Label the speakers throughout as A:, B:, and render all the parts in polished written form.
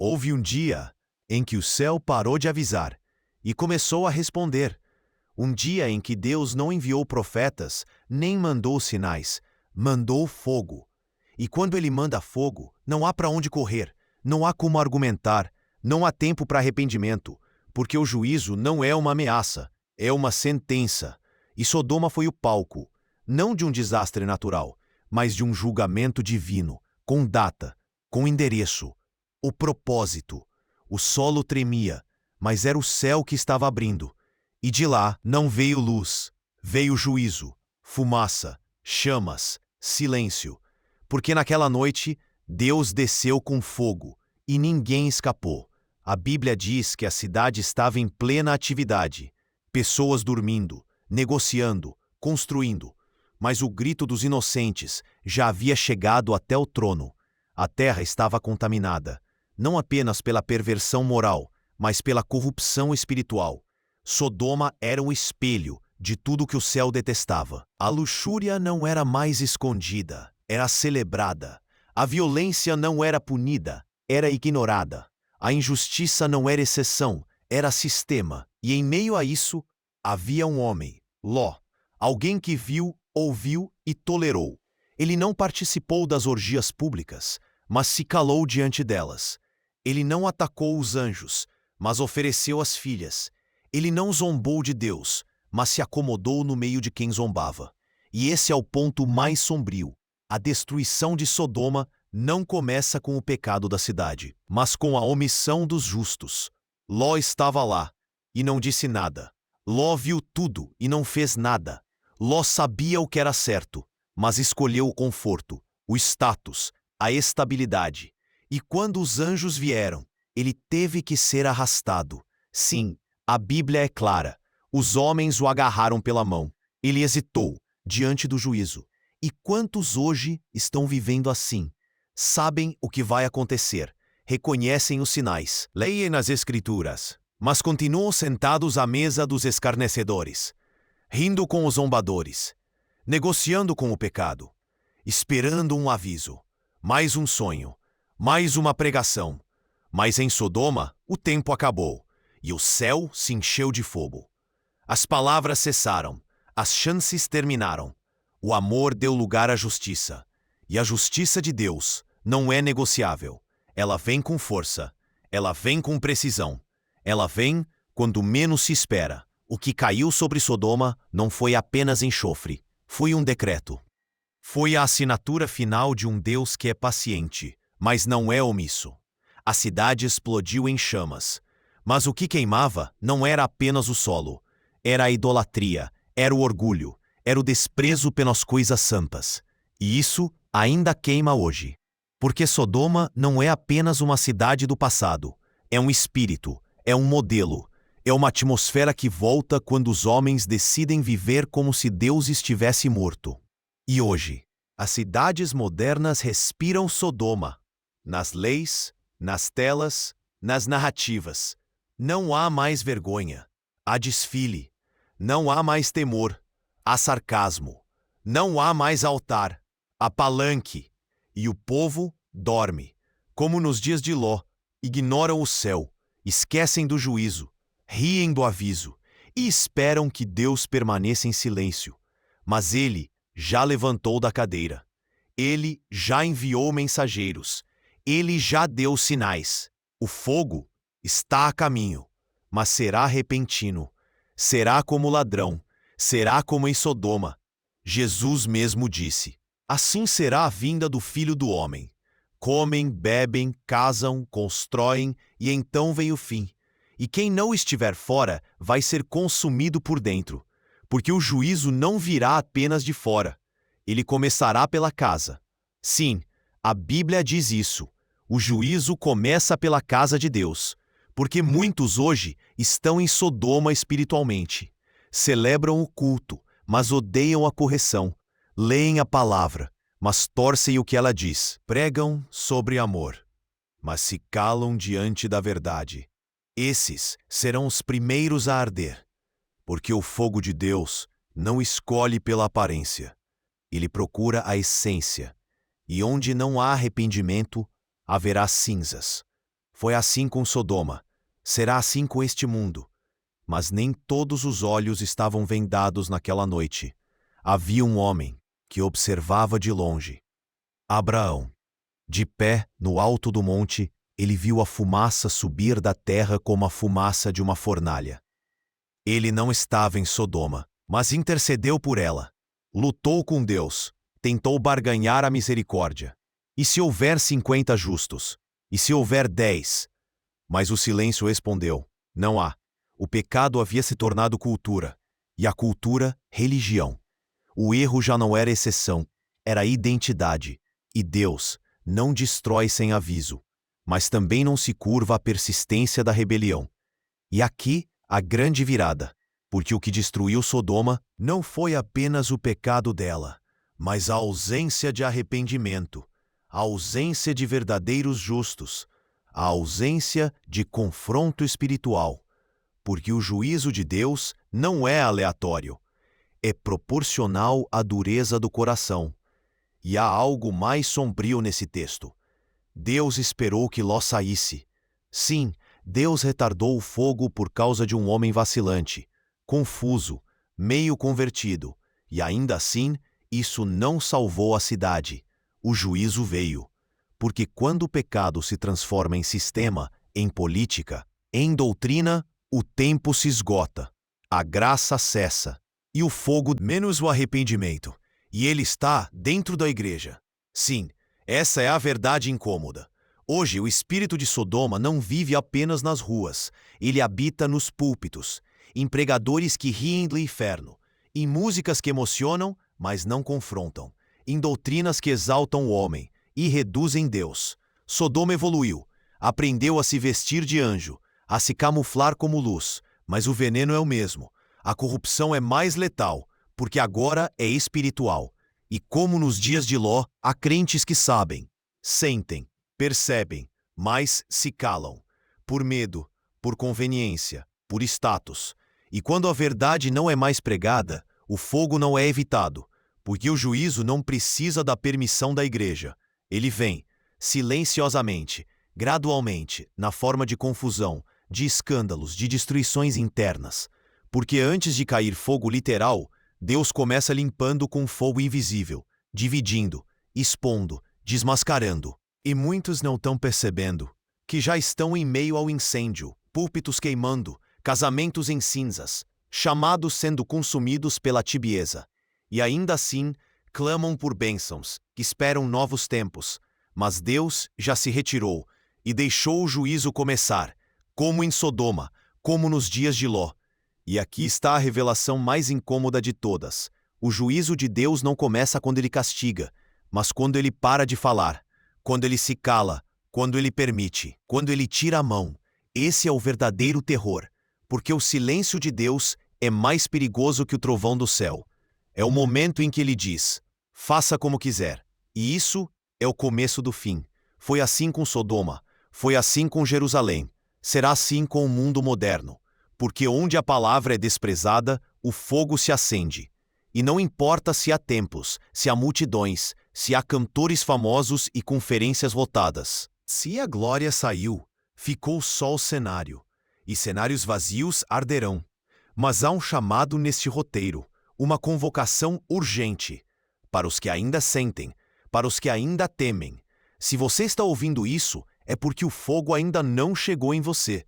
A: Houve um dia em que o céu parou de avisar e começou a responder. Um dia em que Deus não enviou profetas, nem mandou sinais, mandou fogo. E quando ele manda fogo, não há para onde correr, não há como argumentar, não há tempo para arrependimento, porque o juízo não é uma ameaça, é uma sentença. E Sodoma foi o palco, não de um desastre natural, mas de um julgamento divino, com data, com endereço. O propósito. O solo tremia, mas era o céu que estava abrindo. E de lá não veio luz, veio juízo, fumaça, chamas, silêncio. Porque naquela noite Deus desceu com fogo e ninguém escapou. A Bíblia diz que a cidade estava em plena atividade. Pessoas dormindo, negociando, construindo. Mas o grito dos inocentes já havia chegado até o trono. A terra estava contaminada, não apenas pela perversão moral, mas pela corrupção espiritual. Sodoma era um espelho de tudo que o céu detestava. A luxúria não era mais escondida, era celebrada. A violência não era punida, era ignorada. A injustiça não era exceção, era sistema. E em meio a isso, havia um homem, Ló, alguém que viu, ouviu e tolerou. Ele não participou das orgias públicas, mas se calou diante delas. Ele não atacou os anjos, mas ofereceu as filhas. Ele não zombou de Deus, mas se acomodou no meio de quem zombava. E esse é o ponto mais sombrio. A destruição de Sodoma não começa com o pecado da cidade, mas com a omissão dos justos. Ló estava lá e não disse nada. Ló viu tudo e não fez nada. Ló sabia o que era certo, mas escolheu o conforto, o status, a estabilidade. E quando os anjos vieram, ele teve que ser arrastado. Sim, a Bíblia é clara. Os homens o agarraram pela mão. Ele hesitou diante do juízo. E quantos hoje estão vivendo assim? Sabem o que vai acontecer, reconhecem os sinais, leem as Escrituras, mas continuam sentados à mesa dos escarnecedores, rindo com os zombadores, negociando com o pecado, esperando um aviso, mais um sonho, mais uma pregação. Mas em Sodoma, o tempo acabou, e o céu se encheu de fogo. As palavras cessaram, as chances terminaram. O amor deu lugar à justiça, e a justiça de Deus não é negociável. Ela vem com força, ela vem com precisão, ela vem quando menos se espera. O que caiu sobre Sodoma não foi apenas enxofre, foi um decreto. Foi a assinatura final de um Deus que é paciente, mas não é omisso. A cidade explodiu em chamas, mas o que queimava não era apenas o solo, era a idolatria, era o orgulho, era o desprezo pelas coisas santas. E isso ainda queima hoje. Porque Sodoma não é apenas uma cidade do passado, é um espírito, é um modelo, é uma atmosfera que volta quando os homens decidem viver como se Deus estivesse morto. E hoje, as cidades modernas respiram Sodoma, nas leis, nas telas, nas narrativas. Não há mais vergonha, há desfile. Não há mais temor, há sarcasmo. Não há mais altar, há palanque. E o povo dorme, como nos dias de Ló, ignoram o céu, esquecem do juízo, riem do aviso e esperam que Deus permaneça em silêncio. Mas ele já levantou da cadeira. Ele já enviou mensageiros. Ele já deu sinais. O fogo está a caminho, mas será repentino. Será como ladrão. Será como em Sodoma. Jesus mesmo disse: assim será a vinda do Filho do Homem. Comem, bebem, casam, constroem, e então vem o fim. E quem não estiver fora vai ser consumido por dentro, porque o juízo não virá apenas de fora. Ele começará pela casa. Sim, a Bíblia diz isso. O juízo começa pela casa de Deus, porque muitos hoje estão em Sodoma espiritualmente. Celebram o culto, mas odeiam a correção. Leem a palavra, mas torcem o que ela diz. Pregam sobre amor, mas se calam diante da verdade. Esses serão os primeiros a arder, porque o fogo de Deus não escolhe pela aparência. Ele procura a essência, e onde não há arrependimento, haverá cinzas, Foi assim com Sodoma. Será assim com este mundo. Mas nem todos os olhos estavam vendados naquela noite. Havia um homem que observava de longe. Abraão. De pé, no alto do monte, ele viu a fumaça subir da terra como a fumaça de uma fornalha. Ele não estava em Sodoma, mas intercedeu por ela. Lutou com Deus, tentou barganhar a misericórdia. E se houver 50 justos? E se houver 10? Mas o silêncio respondeu: não há. O pecado havia se tornado cultura, e a cultura, religião. O erro já não era exceção, era identidade. E Deus não destrói sem aviso, mas também não se curva à persistência da rebelião. E aqui a grande virada, porque o que destruiu Sodoma não foi apenas o pecado dela, mas a ausência de arrependimento, a ausência de verdadeiros justos, a ausência de confronto espiritual. Porque o juízo de Deus não é aleatório, é proporcional à dureza do coração. E há algo mais sombrio nesse texto. Deus esperou que Ló saísse. Sim, Deus retardou o fogo por causa de um homem vacilante, confuso, meio convertido, e ainda assim, isso não salvou a cidade. O juízo veio. Porque quando o pecado se transforma em sistema, em política, em doutrina, o tempo se esgota, a graça cessa, e o fogo menos o arrependimento, e ele está dentro da igreja. Sim, essa é a verdade incômoda. Hoje, o espírito de Sodoma não vive apenas nas ruas, ele habita nos púlpitos, em pregadores que riem do inferno, em músicas que emocionam, mas não confrontam, em doutrinas que exaltam o homem e reduzem Deus. Sodoma evoluiu, aprendeu a se vestir de anjo, a se camuflar como luz, mas o veneno é o mesmo. A corrupção é mais letal, porque agora é espiritual. E como nos dias de Ló, há crentes que sabem, sentem, percebem, mas se calam. Por medo, por conveniência, por status. E quando a verdade não é mais pregada, o fogo não é evitado, porque o juízo não precisa da permissão da igreja. Ele vem, silenciosamente, gradualmente, na forma de confusão, de escândalos, de destruições internas. Porque antes de cair fogo literal, Deus começa limpando com fogo invisível, dividindo, expondo, desmascarando. E muitos não estão percebendo que já estão em meio ao incêndio, púlpitos queimando, casamentos em cinzas, chamados sendo consumidos pela tibieza. E ainda assim, clamam por bênçãos, que esperam novos tempos. Mas Deus já se retirou e deixou o juízo começar, como em Sodoma, como nos dias de Ló. E aqui está a revelação mais incômoda de todas. O juízo de Deus não começa quando ele castiga, mas quando ele para de falar, quando ele se cala, quando ele permite, quando ele tira a mão. Esse é o verdadeiro terror, porque o silêncio de Deus é mais perigoso que o trovão do céu. É o momento em que ele diz: faça como quiser. E isso é o começo do fim. Foi assim com Sodoma, foi assim com Jerusalém, será assim com o mundo moderno. Porque onde a palavra é desprezada, o fogo se acende. E não importa se há templos, se há multidões, se há cantores famosos e conferências lotadas. Se a glória saiu, ficou só o cenário, e cenários vazios arderão. Mas há um chamado neste roteiro, uma convocação urgente, para os que ainda sentem, para os que ainda temem. Se você está ouvindo isso, é porque o fogo ainda não chegou em você.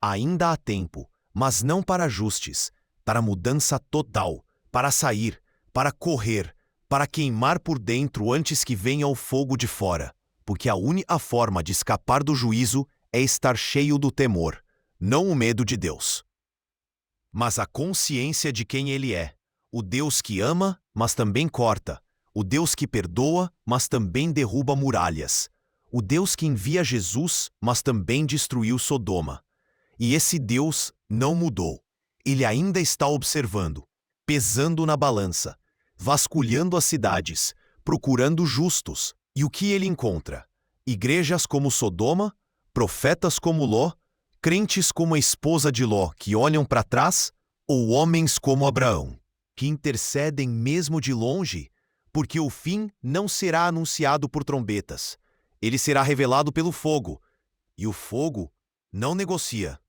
A: Ainda há tempo, mas não para ajustes, para mudança total, para sair, para correr, para queimar por dentro antes que venha o fogo de fora. Porque a única forma de escapar do juízo é estar cheio do temor, não o medo de Deus, mas a consciência de quem Ele é. O Deus que ama, mas também corta. O Deus que perdoa, mas também derruba muralhas. O Deus que envia Jesus, mas também destruiu Sodoma. E esse Deus não mudou. Ele ainda está observando, pesando na balança, vasculhando as cidades, procurando justos. E o que ele encontra? Igrejas como Sodoma, profetas como Ló, crentes como a esposa de Ló que olham para trás, ou homens como Abraão, que intercedem mesmo de longe, porque o fim não será anunciado por trombetas. Ele será revelado pelo fogo, E o fogo não negocia.